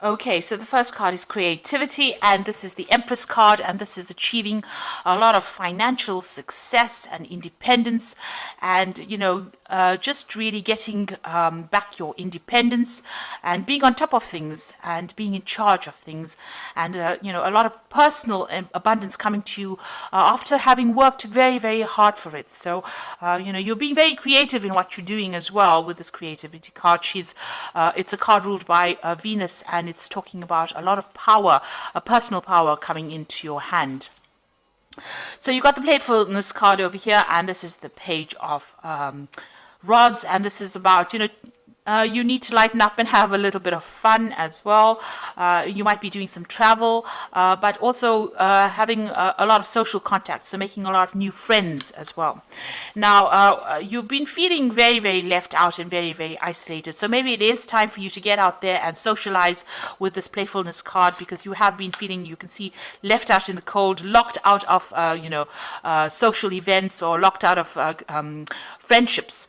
Okay, so the first card is creativity, and this is the Empress card, and this is achieving a lot of financial success and independence, and just really getting back your independence and being on top of things and being in charge of things, and a lot of personal abundance coming to you after having worked very, very hard for it. So, you're being very creative in what you're doing as well with this creativity card. It's a card ruled by Venus, and it's talking about a lot of power, a personal power coming into your hand. So you got the playfulness card over here, and this is the page of rods, and this is about you need to lighten up and have a little bit of fun as well. You might be doing some travel, but also having a lot of social contacts, so making a lot of new friends as well. Now, you've been feeling very, very left out and very, very isolated, so maybe it is time for you to get out there and socialize with this playfulness card, because you have been feeling, you can see, left out in the cold, locked out of social events, or locked out of friendships.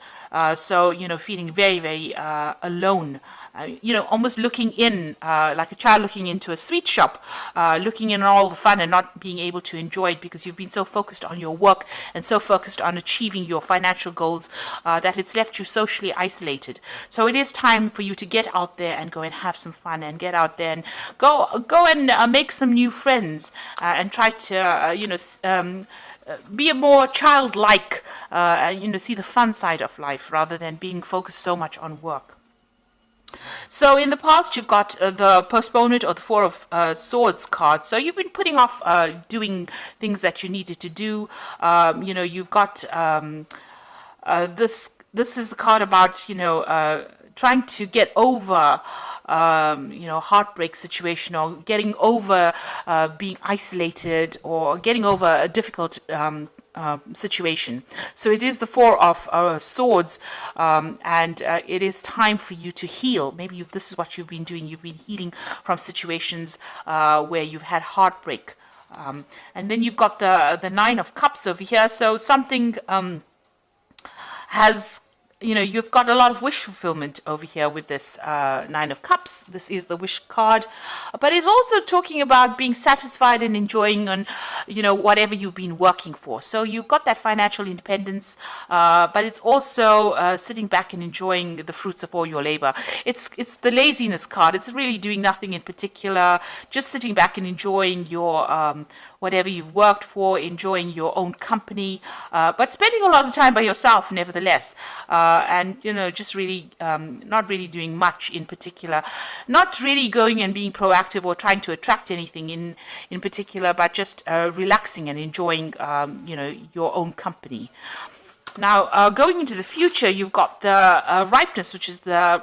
So, feeling very, very alone, almost looking in, like a child looking into a sweet shop, looking in all the fun and not being able to enjoy it because you've been so focused on your work and so focused on achieving your financial goals that it's left you socially isolated. So it is time for you to get out there and go and have some fun, and get out there and go and make some new friends, and try to, be a more childlike, see the fun side of life rather than being focused so much on work. So in the past, you've got the postponement or the Four of Swords card. So you've been putting off doing things that you needed to do. You've got this. This is the card about trying to get over heartbreak situation, or getting over being isolated, or getting over a difficult situation. So it is the Four of Swords, and it is time for you to heal. Maybe this is what you've been doing. You've been healing from situations where you've had heartbreak. And then you've got the Nine of Cups over here. So something has you've got a lot of wish fulfillment over here with this Nine of Cups. This is the wish card, but it's also talking about being satisfied and enjoying on, whatever you've been working for. So you've got that financial independence, but it's also sitting back and enjoying the fruits of all your labor. It's the laziness card. It's really doing nothing in particular, just sitting back and enjoying your whatever you've worked for, enjoying your own company, but spending a lot of time by yourself nevertheless. And just really not really doing much in particular, not really going and being proactive or trying to attract anything in particular, but just relaxing and enjoying your own company. Now, going into the future, you've got the ripeness, which is the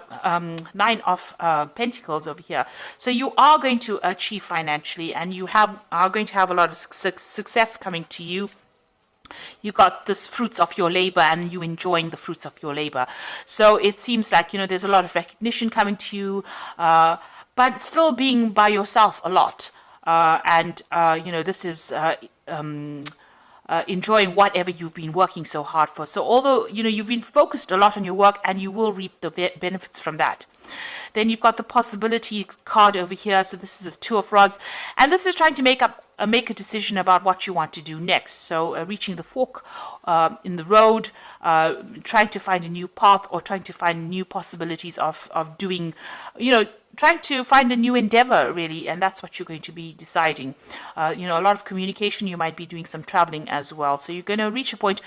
Nine of Pentacles over here. So you are going to achieve financially, and you are going to have a lot of success coming to you. You got this fruits of your labor, and you enjoying the fruits of your labor. So it seems like there's a lot of recognition coming to you, but still being by yourself a lot. This is enjoying whatever you've been working so hard for. So although you've been focused a lot on your work, and you will reap the benefits from that. Then you've got the possibility card over here. So this is a Two of Rods, and this is trying to make a decision about what you want to do next. So reaching the fork in the road, trying to find a new path, or trying to find new possibilities of doing, trying to find a new endeavor, really, and that's what you're going to be deciding. A lot of communication. You might be doing some traveling as well. So you're going to reach a point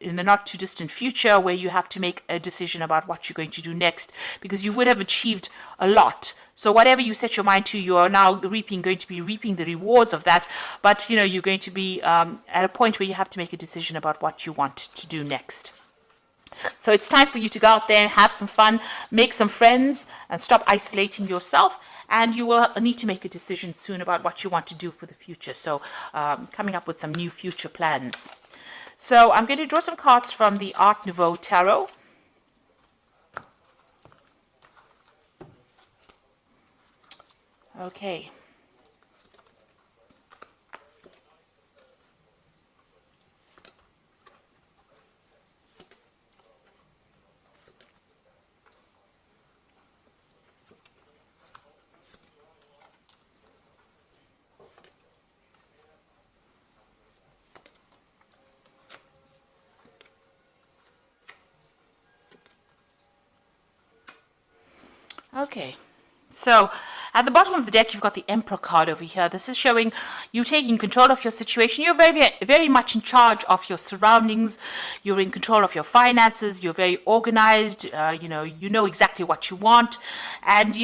in the not too distant future where you have to make a decision about what you're going to do next, because you would have achieved a lot. So whatever you set your mind to, you are now going to be reaping the rewards of that. But you're going to be at a point where you have to make a decision about what you want to do next. So it's time for you to go out there and have some fun, make some friends, and stop isolating yourself. And you will need to make a decision soon about what you want to do for the future. So coming up with some new future plans. So I'm going to draw some cards from the Art Nouveau Tarot. Okay. Okay. So at the bottom of the deck, you've got the Emperor card over here. This is showing you taking control of your situation. You're very much in charge of your surroundings. You're in control of your finances. You're very organized. You know exactly what you want. And,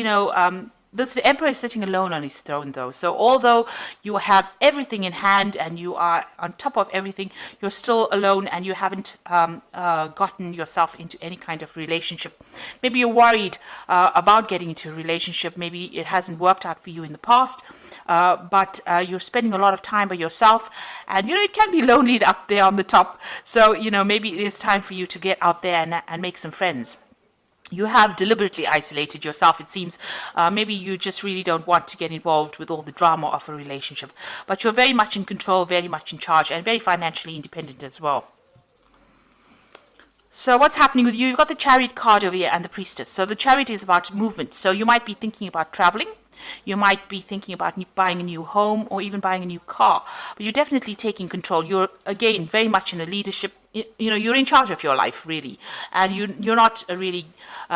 this emperor is sitting alone on his throne, though. So although you have everything in hand and you are on top of everything, you're still alone and you haven't gotten yourself into any kind of relationship. Maybe you're worried about getting into a relationship. Maybe it hasn't worked out for you in the past, but you're spending a lot of time by yourself. And, it can be lonely up there on the top. So, maybe it is time for you to get out there and make some friends. You have deliberately isolated yourself, it seems. Maybe you just really don't want to get involved with all the drama of a relationship. But you're very much in control, very much in charge, and very financially independent as well. So what's happening with you? You've got the Chariot card over here and the Priestess. So the Chariot is about movement. So you might be thinking about traveling. You might be thinking about buying a new home or even buying a new car. But you're definitely taking control. You're, again, very much in a leadership. You're in charge of your life, really. And you're not really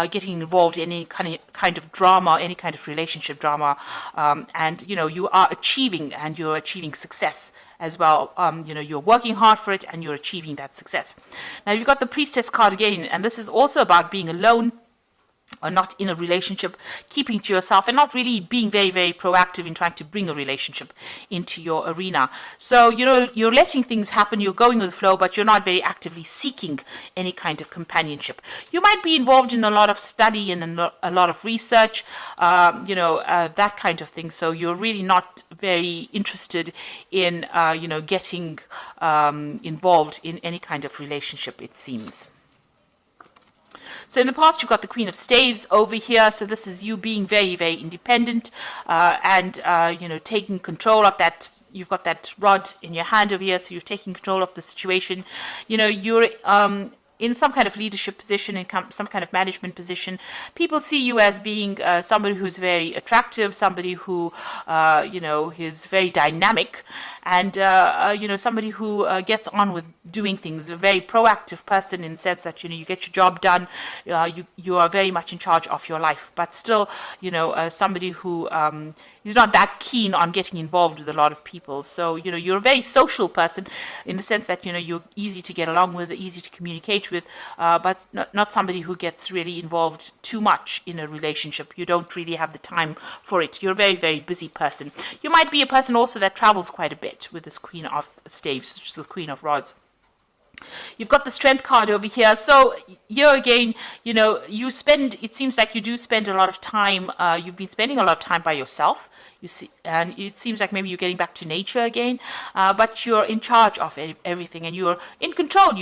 getting involved in any kind of drama, any kind of relationship drama. And you are achieving, and you're achieving success as well. You're working hard for it and you're achieving that success. Now, you've got the Priestess card again, and this is also about being alone, or not in a relationship, keeping to yourself and not really being very, very proactive in trying to bring a relationship into your arena. So, you're letting things happen, you're going with the flow, but you're not very actively seeking any kind of companionship. You might be involved in a lot of study and a lot of research, that kind of thing. So you're really not very interested in, getting involved in any kind of relationship, it seems. So in the past, you've got the Queen of Staves over here. So this is you being very, very independent and taking control of that. You've got that rod in your hand over here, so you're taking control of the situation. You're in some kind of leadership position, in some kind of management position. People see you as being somebody who's very attractive, somebody who, is very dynamic, and, somebody who gets on with doing things, a very proactive person in the sense that, you get your job done, you are very much in charge of your life, but still, somebody who is not that keen on getting involved with a lot of people. So, you're a very social person in the sense that, you're easy to get along with, easy to communicate with, but not somebody who gets really involved too much in a relationship. You don't really have the time for it. You're a very, very busy person. You might be a person also that travels quite a bit with this Queen of Staves, which is the Queen of Rods. You've got the Strength card over here. So here again, it seems like you do spend a lot of time, you've been spending a lot of time by yourself, you see, and it seems like maybe you're getting back to nature again, but you're in charge of everything and you're in control.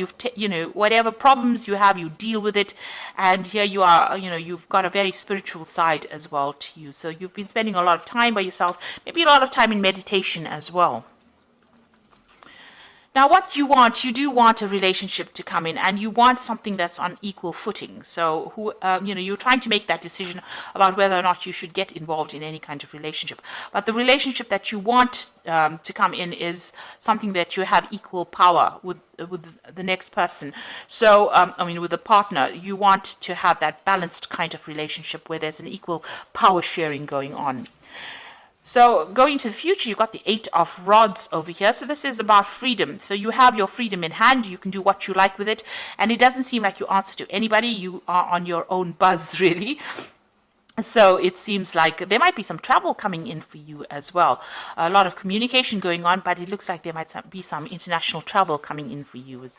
Whatever problems you have, you deal with it. And here you are, you've got a very spiritual side as well to you. So you've been spending a lot of time by yourself, maybe a lot of time in meditation as well. Now, what you do want a relationship to come in, and you want something that's on equal footing. So, you're trying to make that decision about whether or not you should get involved in any kind of relationship. But the relationship that you want to come in is something that you have equal power with the next person. So, with the partner, you want to have that balanced kind of relationship where there's an equal power sharing going on. So going into the future, you've got the Eight of Rods over here. So this is about freedom. So you have your freedom in hand. You can do what you like with it. And it doesn't seem like you answer to anybody. You are on your own buzz, really. So it seems like there might be some travel coming in for you as well. A lot of communication going on, but it looks like there might be some international travel coming in for you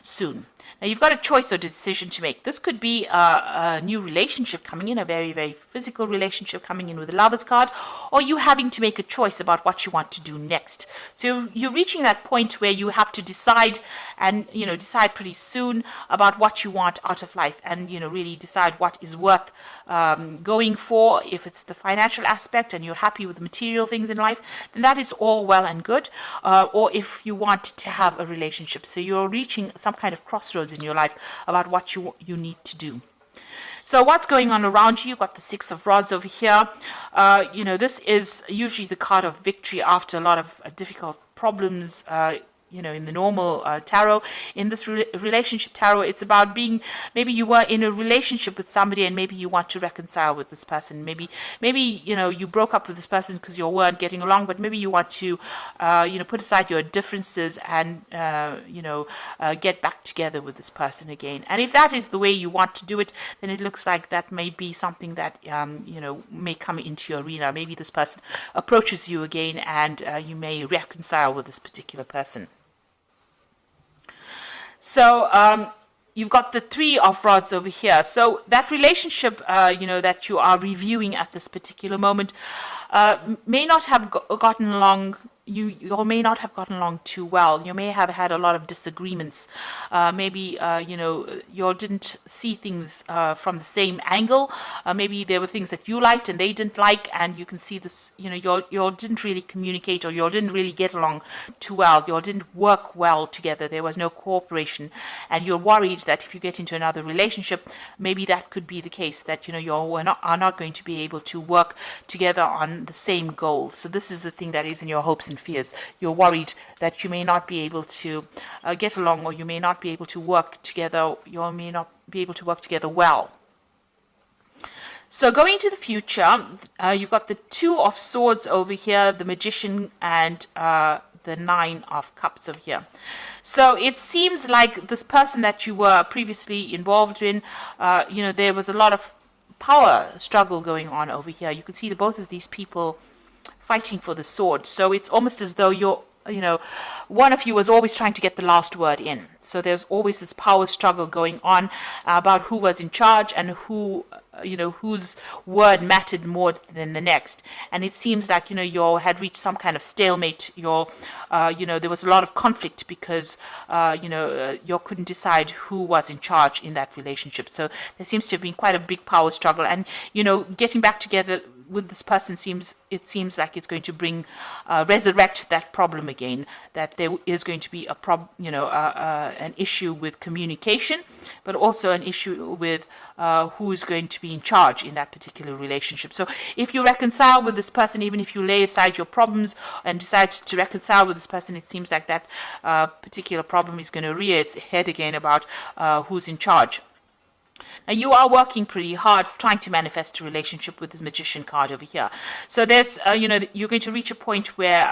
soon. Now, you've got a choice or decision to make. This could be a new relationship coming in, a very, very physical relationship coming in with the Lovers card, or you having to make a choice about what you want to do next. So you're reaching that point where you have to decide and, decide pretty soon about what you want out of life and, really decide what is worth going for. If it's the financial aspect and you're happy with the material things in life, then that is all well and good. Or if you want to have a relationship. So you're reaching some kind of crossroads in your life about what you need to do. So what's going on around you? You've got the Six of Rods over here. This is usually the card of victory after a lot of difficult problems. in the normal tarot. In this relationship tarot, it's about being, maybe you were in a relationship with somebody and maybe you want to reconcile with this person. Maybe you broke up with this person because you weren't getting along, but maybe you want to put aside your differences and get back together with this person again. And if that is the way you want to do it, then it looks like that may be something that may come into your arena. Maybe this person approaches you again and you may reconcile with this particular person. So you've got the Three of Rods over here. So that relationship, that you are reviewing at this particular moment may not have gotten along. You may not have gotten along too well. You may have had a lot of disagreements. Maybe, you all didn't see things from the same angle. Maybe there were things that you liked and they didn't like, and you can see this, you all didn't really communicate, or you all didn't really get along too well. You all didn't work well together. There was no cooperation. And you're worried that if you get into another relationship, maybe that could be the case, that, you all are not going to be able to work together on the same goal. So this is the thing that is in your hopes and fears. You're worried that you may not be able to get along, or you may not be able to work together. You may not be able to work together well. So going into the future, you've got the Two of Swords over here, the Magician, and the Nine of Cups over here. So it seems like this person that you were previously involved in, there was a lot of power struggle going on over here. You can see that both of these people fighting for the sword. So it's almost as though one of you was always trying to get the last word in. So there's always this power struggle going on about who was in charge and whose word mattered more than the next. And it seems like, you all had reached some kind of stalemate. There was a lot of conflict because, you couldn't decide who was in charge in that relationship. So there seems to have been quite a big power struggle. And, getting back together with this person seems like it's going to resurrect that problem again, that there is going to be an issue with communication, but also an issue with who is going to be in charge in that particular relationship. So if you reconcile with this person, even if you lay aside your problems and decide to reconcile with this person, it seems like that particular problem is going to rear its head again about who's in charge. Now, you are working pretty hard trying to manifest a relationship with this Magician card over here. So there's, you're going to reach a point where,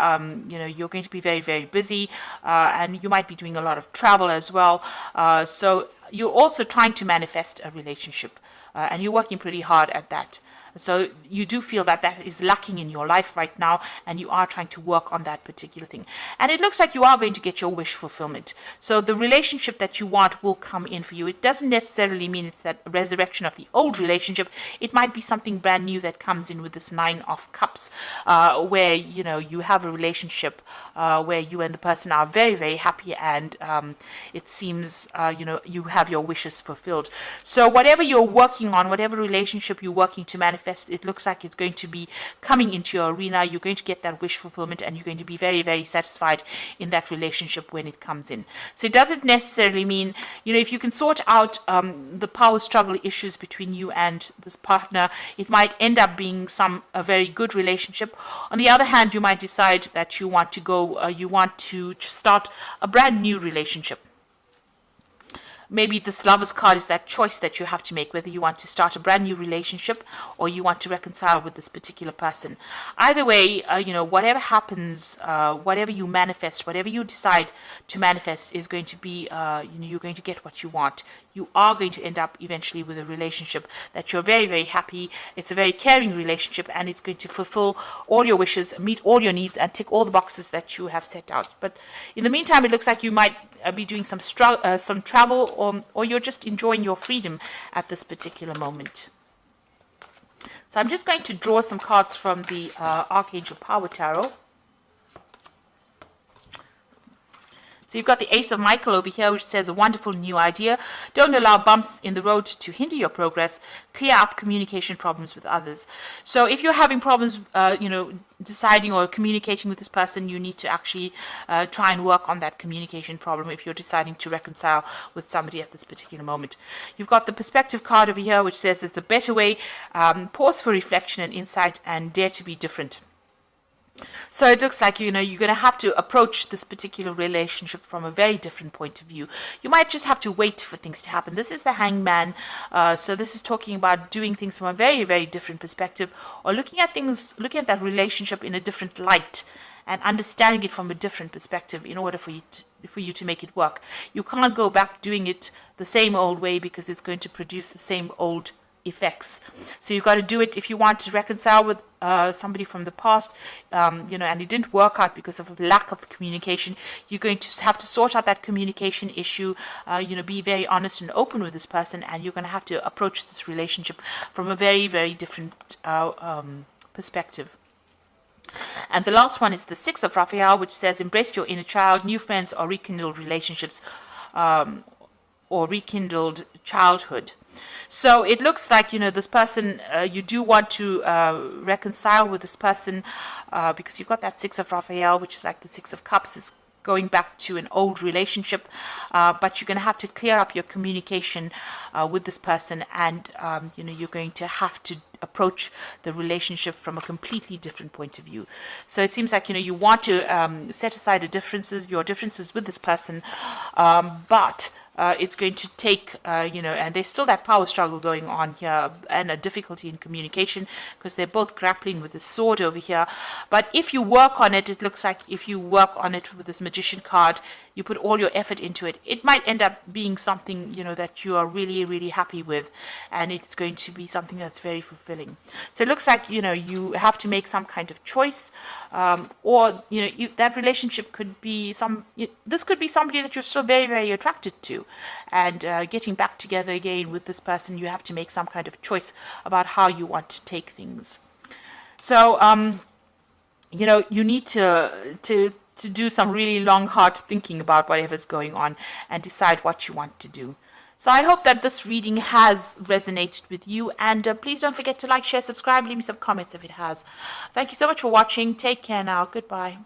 you're going to be very, very busy, and you might be doing a lot of travel as well. So you're also trying to manifest a relationship, and you're working pretty hard at that. So you do feel that that is lacking in your life right now, and you are trying to work on that particular thing. And it looks like you are going to get your wish fulfillment. So the relationship that you want will come in for you. It doesn't necessarily mean it's that resurrection of the old relationship. It might be something brand new that comes in with this Nine of Cups, where, you have a relationship where you and the person are very, very happy, and it seems, you have your wishes fulfilled. So whatever you're working on, whatever relationship you're working to manifest, it looks like it's going to be coming into your arena. You're going to get that wish fulfillment, and you're going to be very, very satisfied in that relationship when it comes in. So it doesn't necessarily mean, if you can sort out the power struggle issues between you and this partner, it might end up being a very good relationship. On the other hand, you might decide that you want to start a brand new relationship. Maybe this Lover's card is that choice that you have to make, whether you want to start a brand new relationship or you want to reconcile with this particular person. Either way, whatever happens, whatever you manifest, whatever you decide to manifest is going to be, you're going to get what you want. You are going to end up eventually with a relationship that you're very, very happy. It's a very caring relationship, and it's going to fulfill all your wishes, meet all your needs, and tick all the boxes that you have set out. But in the meantime, it looks like you might be doing some travel, or you're just enjoying your freedom at this particular moment. So I'm just going to draw some cards from the Archangel Power Tarot. So you've got the Ace of Michael over here, which says a wonderful new idea. Don't allow bumps in the road to hinder your progress. Clear up communication problems with others. So if you're having problems, deciding or communicating with this person, you need to actually try and work on that communication problem if you're deciding to reconcile with somebody at this particular moment. You've got the Perspective card over here, which says it's a better way. Pause for reflection and insight, and dare to be different. So it looks like, you're going to have to approach this particular relationship from a very different point of view. You might just have to wait for things to happen. This is the Hangman. So this is talking about doing things from a very, very different perspective, or looking at that relationship in a different light and understanding it from a different perspective in order for you to make it work. You can't go back doing it the same old way, because it's going to produce the same old effects. So you've got to do it if you want to reconcile with somebody from the past, and it didn't work out because of a lack of communication. You're going to have to sort out that communication issue, be very honest and open with this person, and you're going to have to approach this relationship from a very, very different perspective. And the last one is the Six of Raphael, which says, embrace your inner child, new friends or rekindled relationships, or rekindled childhood. So it looks like, this person, you do want to reconcile with this person, because you've got that Six of Raphael, which is like the Six of Cups, is going back to an old relationship, but you're going to have to clear up your communication with this person, and you're going to have to approach the relationship from a completely different point of view. So it seems like, you want to set aside your differences with this person, but it's going to take, and there's still that power struggle going on here, and a difficulty in communication, because they're both grappling with the sword over here. But if you work on it, it looks like if you work on it with this Magician card, you put all your effort into it, it might end up being something, that you are really, really happy with, and it's going to be something that's very fulfilling. So it looks like, you have to make some kind of choice, or, that relationship could be this could be somebody that you're still very, very attracted to, and getting back together again with this person, you have to make some kind of choice about how you want to take things. So, you need to do some really long, hard thinking about whatever's going on and decide what you want to do. So I hope that this reading has resonated with you, and please don't forget to like, share, subscribe, leave me some comments if it has. Thank you so much for watching. Take care now. Goodbye.